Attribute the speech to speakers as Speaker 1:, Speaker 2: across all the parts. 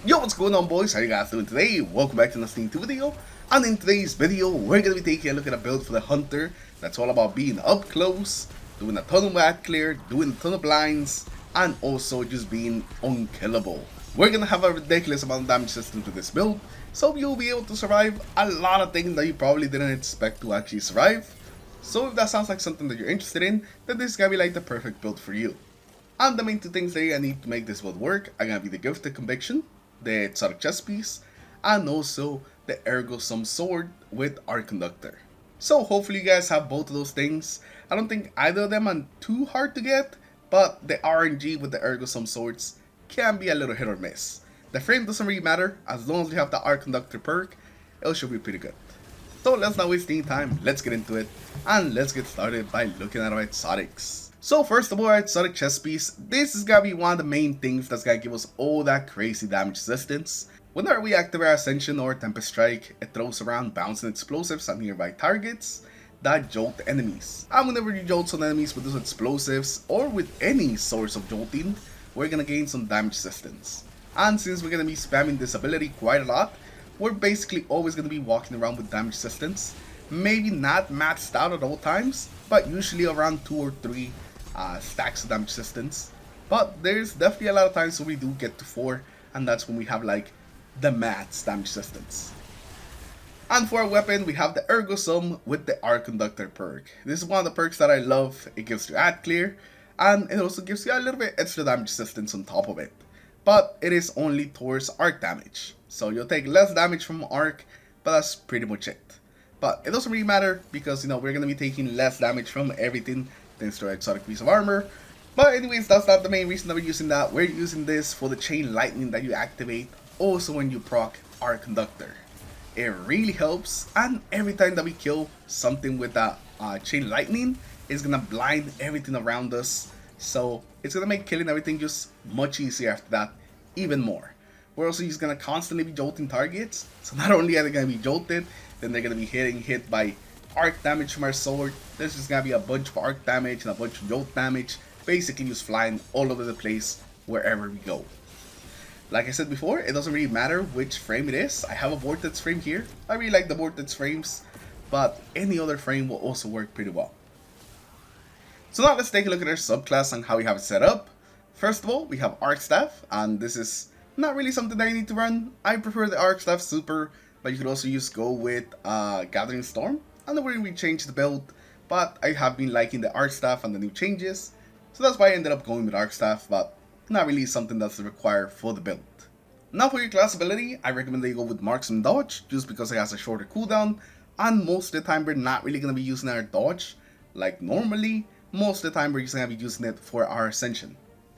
Speaker 1: Yo, what's going on, boys? How you guys doing today? Welcome back to another Steam 2 video. And in today's video, we're going to be taking a look at a build for the Hunter that's all about being up close, doing a ton of whack clear, doing a ton of blinds, and also just being unkillable. We're going to have a ridiculous amount of damage system to this build, so you'll be able to survive a lot of things that you probably didn't expect to actually survive. So if that sounds like something that you're interested in, then this is going to be like the perfect build for you. And the main two things that I need to make this build work are going to be the Gifted Conviction, the exotic chest piece, and also the Ergo Sum sword with Arc Conductor. So hopefully you guys have both of those things. I don't think either of them are too hard to get, but the RNG with the Ergo Sum swords can be a little hit or miss. The frame doesn't really matter, as long as you have the Arc Conductor perk, it should be pretty good. So let's not waste any time, let's get into it, and let's get started by looking at our exotics. So first of all, our exotic chest piece, this is gonna be one of the main things that's gonna give us all that crazy damage resistance. Whenever we activate our Ascension or Tempest Strike, it throws around bouncing explosives at nearby targets that jolt enemies. And whenever you jolt some enemies with those explosives, or with any source of jolting, we're gonna gain some damage resistance. And since we're gonna be spamming this ability quite a lot, we're basically always gonna be walking around with damage resistance. Maybe not maxed out at all times, but usually around 2 or 3 stacks of damage resistance. But there's definitely a lot of times when we do get to 4, and that's when we have like the max damage resistance. And for our weapon, we have the Ergo Sum with the Arc Conductor perk. This is one of the perks that I love. It gives you ad clear, and it also gives you a little bit extra damage resistance on top of it. But it is only towards arc damage, so you'll take less damage from arc, but that's pretty much it. But it doesn't really matter because, you know, we're going to be taking less damage from everything thanks to our exotic piece of armor. But anyways, that's not the main reason that we're using that. We're using this for the chain lightning that you activate also when you proc Arc Conductor. It really helps, and every time that we kill something with that chain lightning, it's going to blind everything around us. So it's going to make killing everything just much easier after that, even more. We're also just going to constantly be jolting targets. So not only are they going to be jolted, then they're going to be hit by arc damage from our sword. There's just going to be a bunch of arc damage and a bunch of jolt damage. Basically just flying all over the place wherever we go. Like I said before, it doesn't really matter which frame it is. I have a Vortex frame here. I really like the Vortex frames, but any other frame will also work pretty well. So now let's take a look at our subclass and how we have it set up. First of all, we have Arc Staff, and this is not really something that you need to run. I prefer the Arc Staff Super, but you could also go with Gathering Storm. And then we're going to change the build, but I have been liking the Arc Staff and the new changes, so that's why I ended up going with Arc Staff, but not really something that's required for the build. Now for your class ability, I recommend that you go with Marksman Dodge, just because it has a shorter cooldown, and most of the time we're not really going to be using our dodge like normally. Most of the time we're just going to be using it for our Ascension.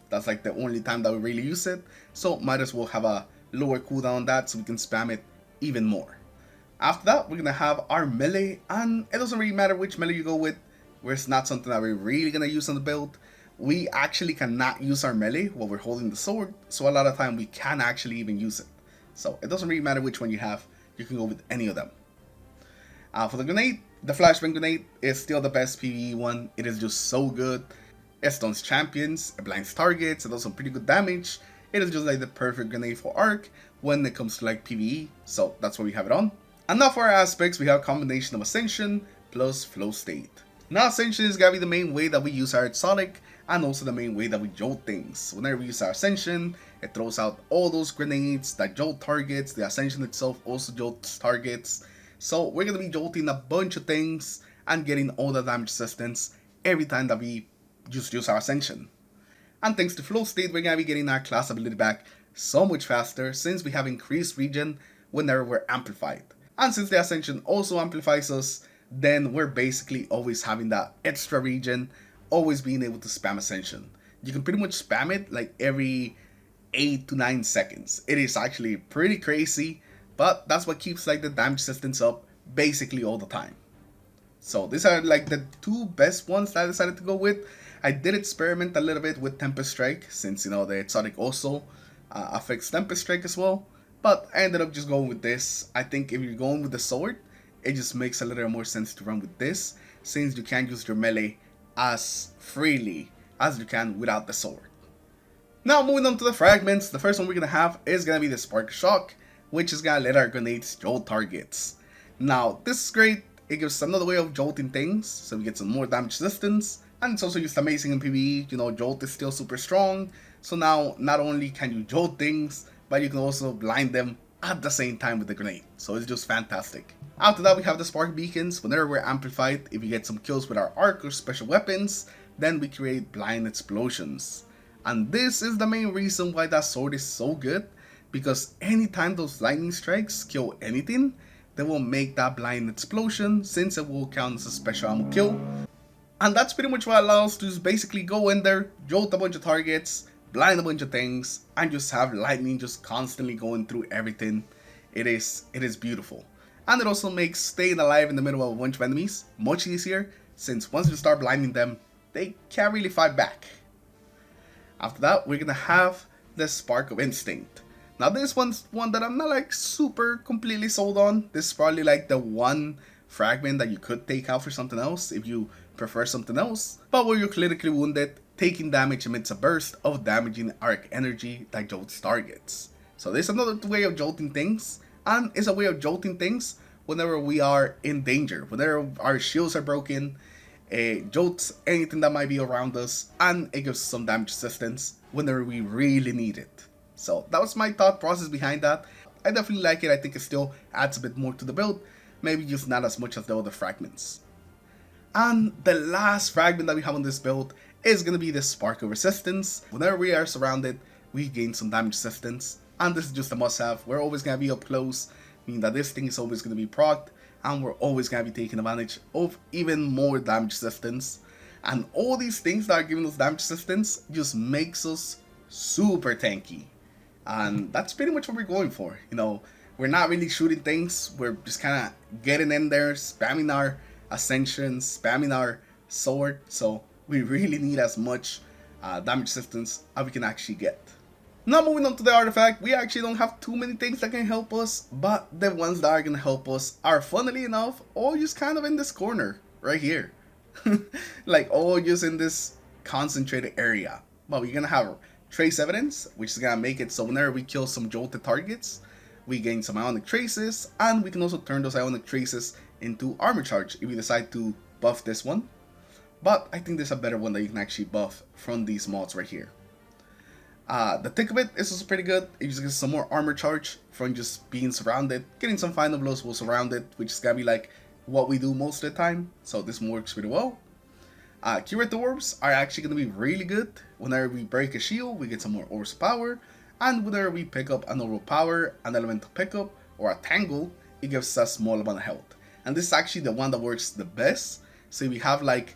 Speaker 1: That's like the only time that we really use it, so might as well have a lower cooldown on that so we can spam it even more. After that, we're going to have our melee, and it doesn't really matter which melee you go with, where it's not something that we're really going to use on the build. We actually cannot use our melee while we're holding the sword, so a lot of time we can actually even use it. So it doesn't really matter which one you have, you can go with any of them. For the grenade, the Flashbang Grenade is still the best PvE one. It is just so good. It stuns champions, it blinds targets, it does some pretty good damage. It is just like the perfect grenade for Arc when it comes to like PvE, so that's why we have it on. And now for our aspects, we have a combination of Ascension plus Flow State. Now Ascension is gonna be the main way that we use our exotic, and also the main way that we jolt things. Whenever we use our Ascension, it throws out all those grenades that jolt targets. The Ascension itself also jolts targets. So we're gonna be jolting a bunch of things and getting all the damage resistance every time that we just use our Ascension. And thanks to Flow State, we're gonna be getting our class ability back so much faster since we have increased regen whenever we're amplified. And since the Ascension also amplifies us, then we're basically always having that extra regen, always being able to spam Ascension. You can pretty much spam it like every 8 to 9 seconds. It is actually pretty crazy, but that's what keeps like the damage resistance up basically all the time. So these are like the two best ones that I decided to go with. I did experiment a little bit with Tempest Strike, since, you know, the exotic also affects Tempest Strike as well. But I ended up just going with this. I think if you're going with the sword, it just makes a little more sense to run with this, since you can't use your melee as freely as you can without the sword. Now moving on to the fragments, the first one we're gonna have is gonna be the Spark Shock, which is gonna let our grenades jolt targets. Now this is great, it gives us another way of jolting things, so we get some more damage resistance, and it's also just amazing in PvE. You know, jolt is still super strong, so now not only can you jolt things, but you can also blind them at the same time with the grenade, so it's just fantastic. After that we have the Spark Beacons. Whenever we're amplified, if we get some kills with our arc or special weapons, then we create blind explosions. And this is the main reason why that sword is so good, because anytime those lightning strikes kill anything, they will make that blind explosion, since it will count as a special ammo kill. And that's pretty much what allows us to just basically go in there, jolt a bunch of targets, blind a bunch of things, and just have lightning just constantly going through everything. It is beautiful. And it also makes staying alive in the middle of a bunch of enemies much easier, since once you start blinding them, they can't really fight back. After that, we're gonna have the Spark of Instinct. Now this one's one that I'm not like super completely sold on. This is probably like the one fragment that you could take out for something else if you prefer something else. But where you're critically wounded, taking damage emits a burst of damaging arc energy that jolts targets. So there's another way of jolting things, and it's a way of jolting things whenever we are in danger, whenever our shields are broken. It jolts anything that might be around us, and it gives some damage resistance whenever we really need it. So that was my thought process behind that. I definitely like it. I think it still adds a bit more to the build, maybe just not as much as the other fragments. And the last fragment that we have on this build is going to be the Spark of Resistance. Whenever we are surrounded, we gain some damage resistance, and this is just a must have. We're always going to be up close, meaning that this thing is always going to be procced, and we're always going to be taking advantage of even more damage resistance. And all these things that are giving us damage resistance just makes us super tanky. And that's pretty much what we're going for. You know, we're not really shooting things, we're just kind of getting in there, spamming our ascension, spamming our sword. So we really need as much damage resistance as we can actually get. Now moving on to the artifact, we actually don't have too many things that can help us, but the ones that are going to help us are, funnily enough, all just kind of in this corner right here. Like all just in this concentrated area. But we're going to have Trace Evidence, which is going to make it so whenever we kill some jolted targets, we gain some Ionic Traces, and we can also turn those Ionic Traces into Armor Charge if we decide to buff this one. But I think there's a better one that you can actually buff from these mods right here. The Thick of It is also pretty good. It just gets some more armor charge from just being surrounded. Getting some final blows while surrounded, which is gonna be like what we do most of the time. So this one works pretty well. Curative Orbs are actually gonna be really good. Whenever we break a shield, we get some more Orbs of Power. And whenever we pick up an Orb of Power, an Elemental Pickup, or a Tangle, it gives us a small amount of health. And this is actually the one that works the best. So if we have like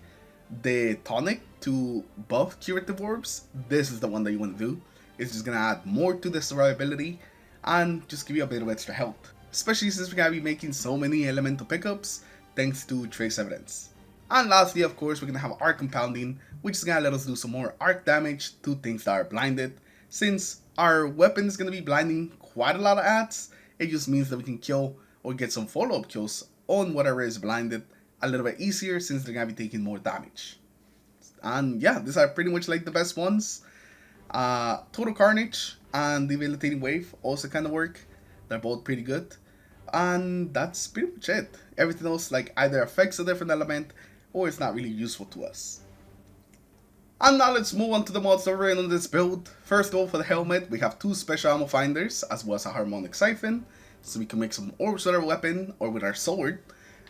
Speaker 1: the tonic to buff Curative Orbs, this is the one that you want to do. It's just gonna add more to the survivability and just give you a bit of extra health, especially since we're gonna be making so many elemental pickups thanks to Trace Evidence. And lastly, of course, we're gonna have Arc Compounding, which is gonna let us do some more arc damage to things that are blinded. Since our weapon is gonna be blinding quite a lot of ads, it just means that we can kill or get some follow-up kills on whatever is blinded a little bit easier, since they're gonna be taking more damage. And yeah, these are pretty much like the best ones. Total Carnage and Debilitating Wave also kind of work. They're both pretty good. And that's pretty much it. Everything else like either affects a different element or it's not really useful to us. And now let's move on to the mods that we're in on this build. First of all, for the helmet, we have two special ammo finders as well as a harmonic siphon, so we can make some orbs with our weapon or with our sword.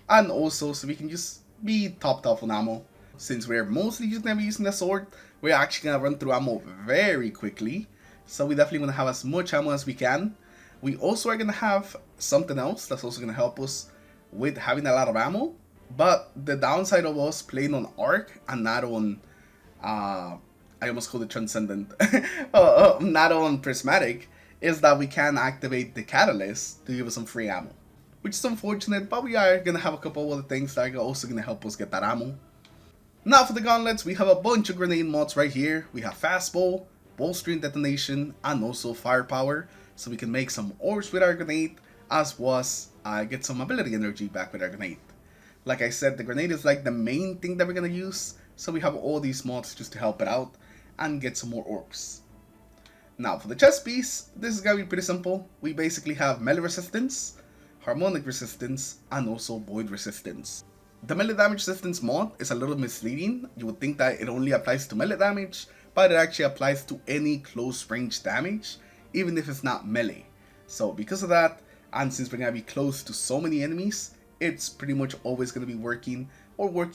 Speaker 1: And also so we can just be topped off on ammo. Since we're mostly just going to be using the sword, we're actually going to run through ammo very quickly. So we definitely want to have as much ammo as we can. We also are going to have something else that's also going to help us with having a lot of ammo. But the downside of us playing on Arc and not on, I almost called it Transcendent, not on Prismatic, is that we can activate the Catalyst to give us some free ammo. Which is unfortunate, but we are going to have a couple of other things that are also going to help us get that ammo. Now for the gauntlets, we have a bunch of grenade mods right here. We have Fastball, Bolstering Detonation, and also Firepower. So we can make some orbs with our grenade, as well as get some ability energy back with our grenade. Like I said, the grenade is like the main thing that we're going to use. So we have all these mods just to help it out and get some more orbs. Now for the chest piece, this is gonna be pretty simple. We basically have melee resistance, harmonic resistance, and also void resistance. The melee damage resistance mod is a little misleading. You would think that it only applies to melee damage, but it actually applies to any close range damage, even if it's not melee. So because of that, and since we're gonna be close to so many enemies, it's pretty much always gonna be working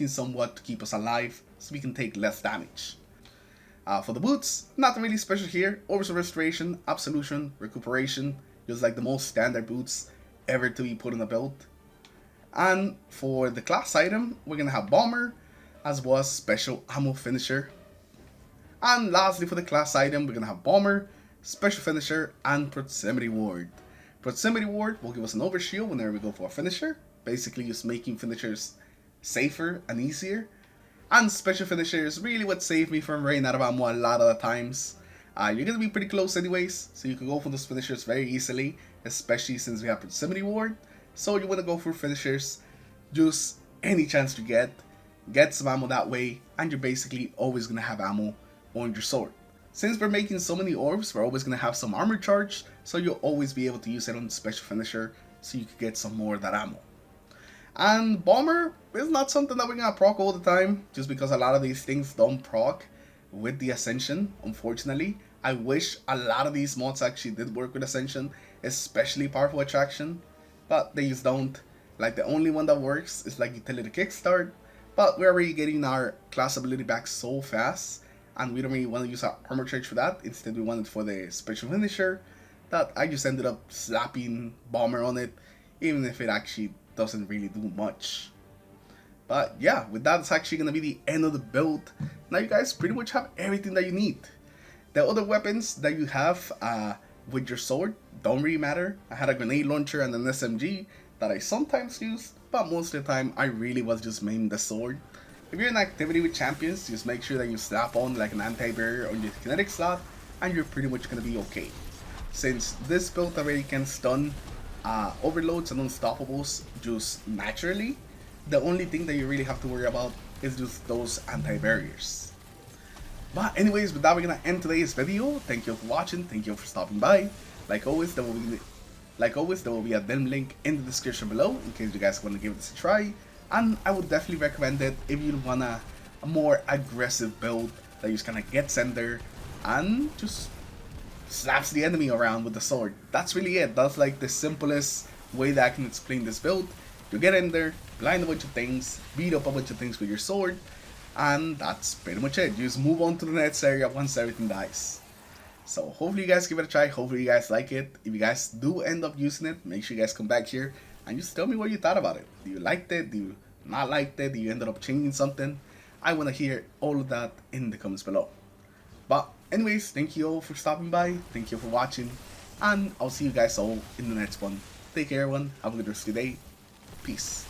Speaker 1: somewhat to keep us alive, so we can take less damage. For the boots, nothing really special here. Orbital Restoration, Absolution, Recuperation, just like the most standard boots ever to be put on a belt. And for the class item, we're gonna have Bomber, as well as Special Ammo Finisher. And lastly for the class item, we're gonna have Bomber, Special Finisher, and Proximity Ward. Proximity Ward will give us an overshield whenever we go for a finisher, basically just making finishers safer and easier. And Special Finisher is really what saved me from running out of ammo a lot of the times. You're gonna be pretty close anyways, so you can go for those finishers very easily, especially since we have Proximity Ward. So you wanna go for finishers, just any chance you get some ammo that way, and you're basically always gonna have ammo on your sword. Since we're making so many orbs, we're always gonna have some armor charge, so you'll always be able to use it on the Special Finisher, so you can get some more of that ammo. And Bomber is not something that we're gonna proc all the time, just because a lot of these things don't proc with the Ascension, unfortunately. I wish a lot of these mods actually did work with Ascension, especially Powerful Attraction, but they just don't. Like the only one that works is like Utility Kickstart, but we're already getting our class ability back so fast, and we don't really want to use our armor charge for that. Instead we want it for the Special Finisher, that I just ended up slapping Bomber on it, even if it actually doesn't really do much. But yeah, with that, it's actually gonna be the end of the build. Now you guys pretty much have everything that you need. The other weapons that you have with your sword don't really matter. I had a grenade launcher and an SMG that I sometimes use, but most of the time I really was just maining the sword. If you're in activity with champions, just make sure that you slap on like an anti-barrier on your kinetic slot, and you're pretty much gonna be okay. Since this build already can stun overloads and unstoppables just naturally, the only thing that you really have to worry about is just those anti-barriers. But anyways, with that, we're gonna end today's video. Thank you for watching, thank you for stopping by. Like always, there will be a dim link in the description below in case you guys want to give this a try. And I would definitely recommend it if you want a more aggressive build that just kind of gets in there and just slaps the enemy around with the sword. That's really it. That's like the simplest way that I can explain this build. You get in there, blind a bunch of things, beat up a bunch of things with your sword, and that's pretty much it. You just move on to the next area once everything dies. So hopefully you guys give it a try, hopefully you guys like it. If you guys do end up using it, make sure you guys come back here and just tell me what you thought about it. Do you liked it? Do you not liked it? Do you ended up changing something? I want to hear all of that in the comments below. But anyways, thank you all for stopping by, thank you for watching, and I'll see you guys all in the next one. Take care everyone, have a good rest of your day, peace.